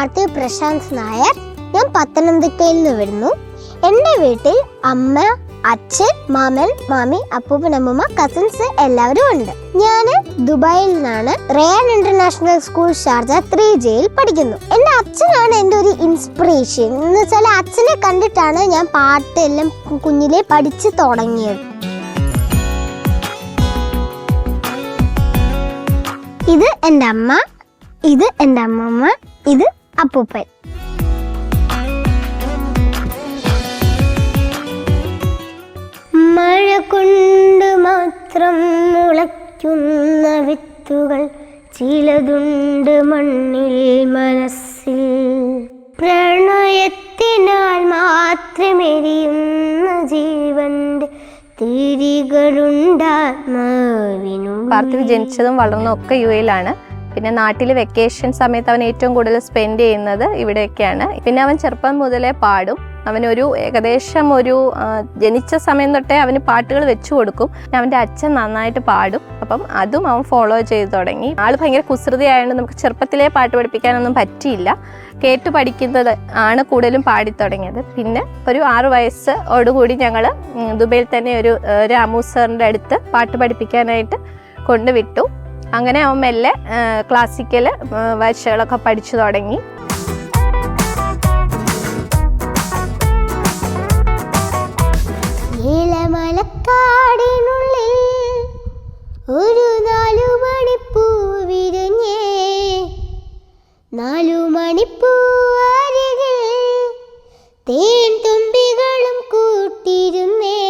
ആർത്തി പ്രശാന്ത് നായർ. ഞാൻ പത്തനംതിട്ടയിൽ നിന്ന് വരുന്നു. എൻ്റെ വീട്ടിൽ അമ്മ, അച്ഛൻ, മാമൻ, മാമി, അപ്പൂപ്പൻ, അമ്മൂമ്മ, കസിൻസ് എല്ലാവരും ഉണ്ട്. ഞാൻ ദുബായിൽ നിന്നാണ്. റയാൻ ഇന്റർനാഷണൽ സ്കൂൾ ഷാർജ 3Jയിൽ പഠിക്കുന്നു. എൻ്റെ അച്ഛനാണ് എൻ്റെ ഒരു ഇൻസ്പിറേഷൻ. എന്ന് വെച്ചാൽ അച്ഛനെ കണ്ടിട്ടാണ് ഞാൻ പാട്ടെല്ലാം കുഞ്ഞിലെ പഠിച്ചു തുടങ്ങിയത്. ഇത് എൻ്റെ അമ്മ, ഇത് എൻ്റെ അമ്മമ്മ, ഇത് അപ്പൂപ്പൻ. മഴ കൊണ്ട് മാത്രം മുളയ്ക്കുന്ന വിത്തുകൾ ചിലതുണ്ട് മണ്ണിൽ മനസ്സിൽ. പ്രണയത്തിനാൽ മാത്രമെരിയുന്ന ജീവന്റെ തിരികളുണ്ടാത്മാവിനു. പാർത്ഥിവ് ജനിച്ചതും വളർന്നതും ഒക്കെ UAE-ലാണ്. പിന്നെ നാട്ടിൽ വെക്കേഷൻ സമയത്ത് അവൻ ഏറ്റവും കൂടുതൽ സ്പെൻഡ് ചെയ്യുന്നത് ഇവിടെയൊക്കെയാണ്. പിന്നെ അവൻ ചെറുപ്പം മുതലേ പാടും. അവനൊരു ഏകദേശം ഒരു ജനിച്ച സമയം തൊട്ടേ അവന് പാട്ടുകൾ വെച്ചു കൊടുക്കും. അവൻ്റെ അച്ഛൻ നന്നായിട്ട് പാടും. അപ്പം അതും അവൻ ഫോളോ ചെയ്ത് തുടങ്ങി. ആൾ ഭയങ്കര കുസൃതിയായതുകൊണ്ട് നമുക്ക് ചെറുപ്പത്തിലേ പാട്ട് പഠിപ്പിക്കാനൊന്നും പറ്റിയില്ല. കേട്ട് പഠിക്കുന്നത് ആണ് കൂടുതലും പാടി തുടങ്ങിയത്. പിന്നെ ഒരു 6 വയസ്സോടുകൂടി ഞങ്ങൾ ദുബൈയിൽ തന്നെ ഒരു രാമു സാറിൻ്റെ അടുത്ത് പാട്ട് പഠിപ്പിക്കാനായിട്ട് കൊണ്ടുവിട്ടു. അങ്ങനെ അവൻ മെല്ലെ ക്ലാസിക്കൽ ഭാഷകളൊക്കെ പഠിച്ചു തുടങ്ങി. മലക്കാടിനുള്ളിൽ ഒരു 4 മണിപ്പൂ വിരിഞ്ഞേ, 4 മണിപ്പൂ അരികിൽ തേൻ തുമ്പികളും കൂട്ടിരുന്നേ.